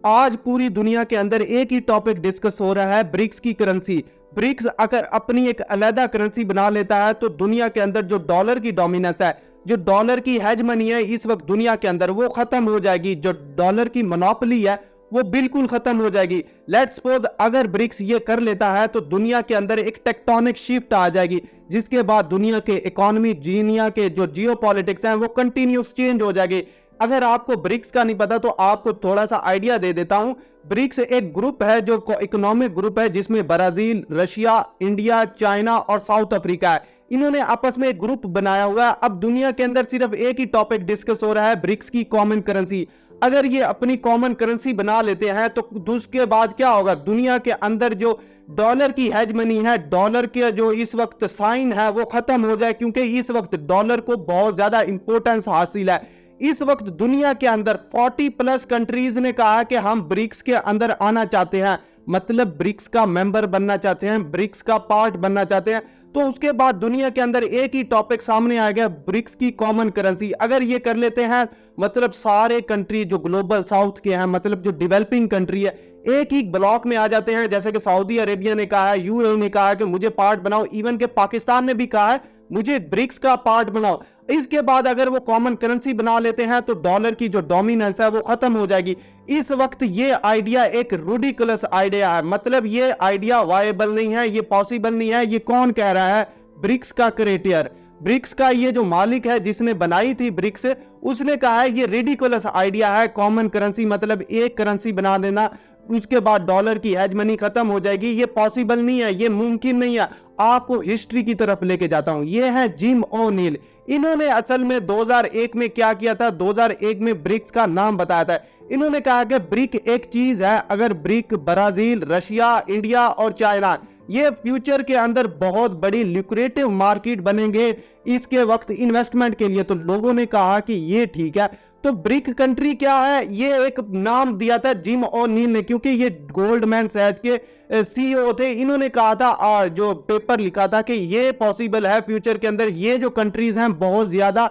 आज पूरी दुनिया के अंदर एक ही टॉपिक डिस्कस हो रहा है, ब्रिक्स की करेंसी। ब्रिक्स अगर अपनी एक अलग करेंसी बना लेता है तो दुनिया के अंदर जो डॉलर की डोमिनेंस है, जो डॉलर की हेजमनी है इस वक्त दुनिया के अंदर, वो खत्म हो जाएगी। जो डॉलर की मोनोपोली है वो बिल्कुल खत्म हो जाएगी। लेट्स सपोज अगर ब्रिक्स ये कर लेता है तो दुनिया के अंदर एक टेक्टोनिक शिफ्ट आ जाएगी, जिसके बाद दुनिया के इकोनॉमी, दुनिया के जो जियोपॉलिटिक्स हैं वो कंटिन्यूस चेंज हो जाएगी। अगर आपको ब्रिक्स का नहीं पता तो आपको थोड़ा सा आइडिया दे देता हूं। ब्रिक्स एक ग्रुप है जो इकोनॉमिक ग्रुप है जिसमें ब्राजील, रशिया, इंडिया, चाइना और साउथ अफ्रीका है। इन्होंने आपस में एक ग्रुप बनाया हुआ है। अब दुनिया के अंदर सिर्फ एक ही टॉपिक डिस्कस हो रहा है, ब्रिक्स की कॉमन करेंसी। अगर ये अपनी कॉमन करेंसी बना लेते हैं तो उसके बाद क्या होगा, दुनिया के अंदर जो डॉलर की हेजमनी है, डॉलर के जो इस वक्त साइन है वो खत्म हो जाए, क्योंकि इस वक्त डॉलर को बहुत ज्यादा इंपॉर्टेंस हासिल है। इस वक्त दुनिया के अंदर 40+ कंट्रीज ने कहा कि हम ब्रिक्स के अंदर आना चाहते हैं, मतलब ब्रिक्स का मेंबर बनना चाहते हैं, ब्रिक्स का पार्ट बनना चाहते हैं। तो उसके बाद दुनिया के अंदर एक ही टॉपिक सामने आ गया, ब्रिक्स की कॉमन करेंसी। अगर ये कर लेते हैं मतलब सारे कंट्री जो ग्लोबल साउथ के हैं, मतलब जो डेवलपिंग कंट्री है, एक ही ब्लॉक में आ जाते हैं। जैसे कि सऊदी अरेबिया ने कहा है, यूएई ने कहा है कि मुझे पार्ट बनाओ, इवन के पाकिस्तान ने भी कहा है मुझे ब्रिक्स का पार्ट बनाओ। इसके बाद अगर वो कॉमन करेंसी बना लेते हैं तो डॉलर की जो डोमिनेंस है वो खत्म हो जाएगी। इस वक्त ये आइडिया एक रिडिकुलस आइडिया है, मतलब ये आइडिया वायबल नहीं है, ये पॉसिबल नहीं है। ये कौन कह रहा है? ब्रिक्स का क्रिएटर, ब्रिक्स का ये जो मालिक है जिसने बनाई थी ब्रिक्स, उसने कहा है ये रिडिकुलस आइडिया है। कॉमन करेंसी मतलब एक करेंसी बना देना, उसके बाद डॉलर की हेजमनी खत्म हो जाएगी। ये पॉसिबल नहीं है, ये मुमकिन नहीं है। आपको हिस्ट्री की तरफ लेके जाता हूं। ये है जिम ओनील। इन्होंने असल में 2001 में क्या किया था, 2001 में ब्रिक्स का नाम बताया था। इन्होंने कहा कि ब्रिक एक चीज है, अगर ब्रिक ब्राजील, रशिया, इंडिया और चाइना ये फ्यूचर के अंदर बहुत बड़ी ल्यूक्रेटिव मार्केट बनेंगे इसके वक्त इन्वेस्टमेंट के लिए, तो लोगों ने कहा कि ये ठीक है। तो ब्रिक कंट्री क्या है, ये एक नाम दिया था जिम ओनील ने, क्योंकि ये गोल्डमैन सैच के सीईओ थे। इन्होंने कहा था, जो पेपर लिखा था कि ये पॉसिबल है फ्यूचर के अंदर, ये जो कंट्रीज हैं बहुत ज्यादा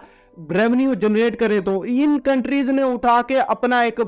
रेवेन्यू जनरेट करें, तो इन कंट्रीज ने उठा के अपना एक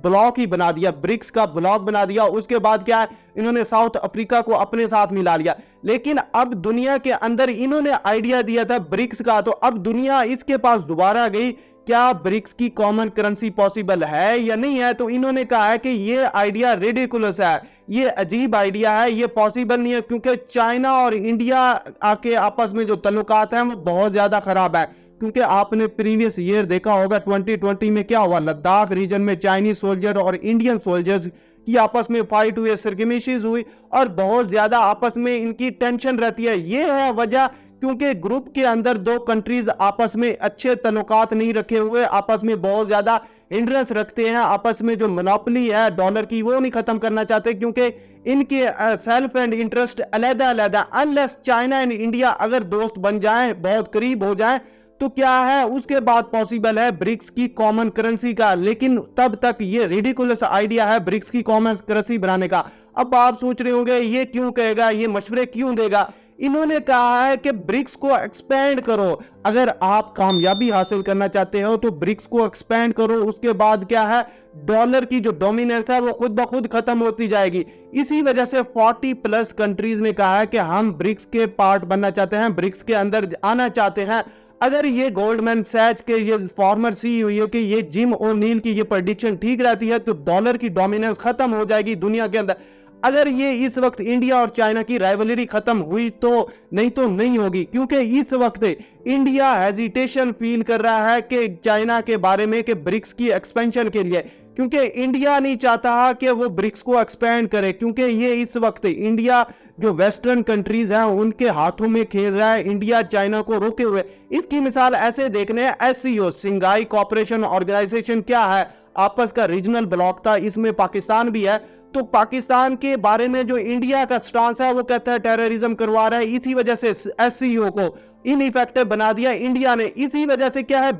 ब्लॉक ही बना दिया, ब्रिक्स का ब्लॉक बना दिया। उसके बाद क्या है, इन्होंने साउथ अफ्रीका को अपने साथ मिला लिया। लेकिन अब दुनिया के अंदर इन्होंने आइडिया दिया था ब्रिक्स का, तो अब दुनिया इसके पास दोबारा गई, क्या ब्रिक्स की कॉमन करेंसी पॉसिबल है या नहीं है। तो इन्होंने कहा है कि ये आइडिया रिडिकुलस है, ये अजीब आइडिया है, ये पॉसिबल नहीं है, क्योंकि चाइना और इंडिया आके आपस में जो तल्लुकात हैं वो बहुत ज्यादा खराब है। क्योंकि आपने प्रीवियस ईयर देखा होगा 2020 में क्या हुआ, लद्दाख रीजन में चाइनीज सोल्जर और इंडियन सोल्जर्स की आपस में फाइट हुई, स्किर्मिशेस हुई और बहुत ज्यादा आपस में इनकी टेंशन रहती है। ये है वजह, क्योंकि ग्रुप के अंदर दो कंट्रीज आपस में अच्छे तल्लुकात नहीं रखे हुए, आपस में बहुत ज्यादा हिंड्रेंस रखते हैं, आपस में जो मोनोपोली है डॉलर की वो नहीं खत्म करना चाहते, क्योंकि इनके सेल्फ एंड इंटरेस्ट अलग-अलग है। अनलेस चाइना एंड इंडिया अगर दोस्त बन जाएं, बहुत करीब हो जाएं, तो क्या है उसके बाद पॉसिबल है ब्रिक्स की कॉमन करेंसी का। लेकिन तब तक ये रिडिकुलस आइडिया है ब्रिक्स की कॉमन करेंसी बनाने का। अब आप सोच रहे होंगे ये क्यों कहेगा, ये मशवरे क्यों देगा। इन्होंने कहा है कि ब्रिक्स को एक्सपेंड करो, अगर आप कामयाबी हासिल करना चाहते हो तो ब्रिक्स को एक्सपेंड करो। उसके बाद क्या है, डॉलर की जो डोमिनेंस है वो खुद ब खुद खत्म होती जाएगी। इसी वजह से 40+ कंट्रीज ने कहा है कि हम ब्रिक्स के पार्ट बनना चाहते हैं, ब्रिक्स के अंदर आना चाहते हैं। अगर ये गोल्डमैन सैच के ये फॉर्मर सीईओ की ये जिम ओनील की ये प्रेडिक्शन ठीक रहती है तो डॉलर की डोमिनेंस खत्म हो जाएगी दुनिया के अंदर। अगर ये इस वक्त इंडिया और चाइना की राइवलरी खत्म हुई तो नहीं होगी, क्योंकि इस वक्त इंडिया हेजिटेशन फील कर रहा है कि चाइना के बारे में कि ब्रिक्स की एक्सपेंशन के लिए, क्योंकि इंडिया नहीं चाहता कि वो ब्रिक्स को एक्सपेंड करे, क्योंकि ये इस वक्त इंडिया जो वेस्टर्न कंट्रीज हैं उनके हाथों में खेल रहा है, इंडिया चाइना को रोके हुए। इसकी मिसाल ऐसे देखने, एससीओ सिंगाई कोऑपरेशन ऑर्गेनाइजेशन क्या है, आपस का रीजनल ब्लॉक था, इसमें पाकिस्तान भी है। तो पाकिस्तान के बारे में जो इंडिया का स्टांस है वो कहता है टेररिज्म करवा रहा है, इसी वजह से एससीओ को इनइफेक्टिव बना दिया इंडिया ने। इसी वजह से क्या है,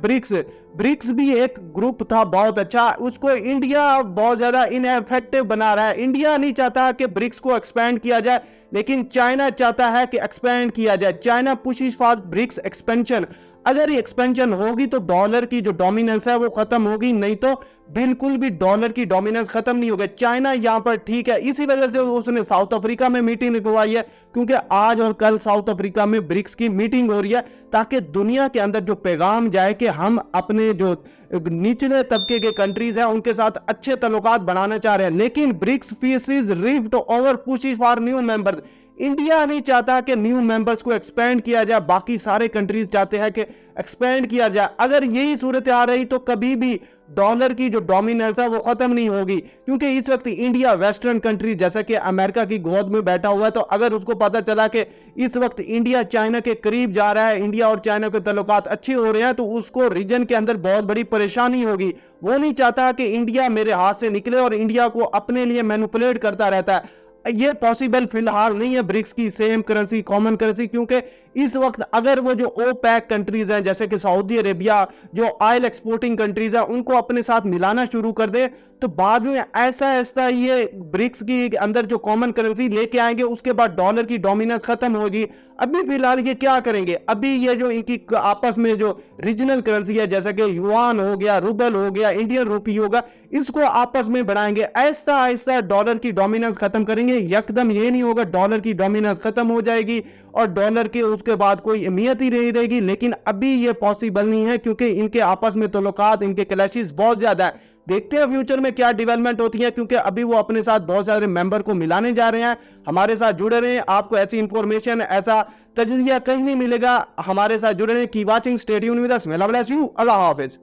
ब्रिक्स भी एक ग्रुप था बहुत अच्छा, उसको इंडिया बहुत ज्यादा इनइफेक्टिव बना रहा है। इंडिया नहीं चाहता कि ब्रिक्स को एक्सपेंड किया जाए, लेकिन चाइना चाहता है कि एक्सपेंड किया जाए। China pushes for BRICS expansion. अगर ये एक्सपेंशन होगी तो डॉलर की जो डोमिनेंस है वो खत्म होगी, नहीं तो बिल्कुल भी डॉलर की डोमिनेंस खत्म नहीं होगा। चाइना यहाँ पर ठीक है, इसी वजह से उसने साउथ अफ्रीका में मीटिंग रखवाई है, क्योंकि आज और कल साउथ अफ्रीका में ब्रिक्स की मीटिंग हो रही है, ताकि दुनिया के अंदर जो पैगाम जाए कि हम अपने जो निचले तबके के कंट्रीज हैं उनके साथ अच्छे तल्लुकात बनाना चाह रहे हैं। लेकिन BRICS faces rift over push for new members. India नहीं चाहता कि न्यू मेंबर्स को एक्सपेंड किया जाए, बाकी सारे कंट्रीज चाहते हैं कि एक्सपेंड किया जाए। अगर यही सूरत आ रही तो कभी भी डॉलर की जो डोमिनेंस है वो खत्म नहीं होगी, क्योंकि इस वक्त इंडिया वेस्टर्न कंट्री जैसे कि अमेरिका की गोद में बैठा हुआ है, तो अगर उसको पता चला कि इस वक्त इंडिया चाइना के करीब जा रहा है, इंडिया और चाइना के ताल्लुकात अच्छे हो रहे हैं, तो उसको रीजन के अंदर बहुत बड़ी परेशानी होगी। वो नहीं चाहता कि इंडिया मेरे हाथ से निकले और इंडिया को अपने लिए मैनिपुलेट करता रहता है। ये पॉसिबल फिलहाल नहीं है ब्रिक्स की सेम करेंसी, कॉमन करेंसी, क्योंकि इस वक्त अगर वो जो ओपेक कंट्रीज हैं जैसे कि सऊदी अरेबिया, जो ऑयल एक्सपोर्टिंग कंट्रीज हैं, उनको अपने साथ मिलाना शुरू कर दे, तो बाद में ऐसा ऐसा ये ब्रिक्स की अंदर जो कॉमन करेंसी लेके आएंगे, उसके बाद डॉलर की डोमिनेंस खत्म होगी। अभी फिलहाल ये क्या करेंगे, अभी ये जो इनकी आपस में जो रीजनल करेंसी है जैसे कि युआन हो गया, रूबल हो गया, इंडियन रूपी होगा, इसको आपस में बढ़ाएंगे, ऐसा ऐसा डॉलर की डोमिनेंस खत्म करेंगे। यकदम ये नहीं होगा डॉलर की डोमिनेंस खत्म हो जाएगी और डॉलर के उसके बाद कोई अहमियत ही नहीं रहेगी, लेकिन अभी ये पॉसिबल नहीं है, क्योंकि इनके आपस में ताल्लुकात, इनके क्लैशेस बहुत ज्यादा है। देखते हैं फ्यूचर में क्या डेवलपमेंट होती है, क्योंकि अभी वो अपने साथ बहुत सारे मेंबर को मिलाने जा रहे हैं। हमारे साथ जुड़े रहे, आपको ऐसी इंफॉर्मेशन, ऐसा तजज़िया कहीं नहीं मिलेगा। हमारे साथ जुड़े रहे, की watching, stay tuned with us. Allah bless you, Allah Hafiz.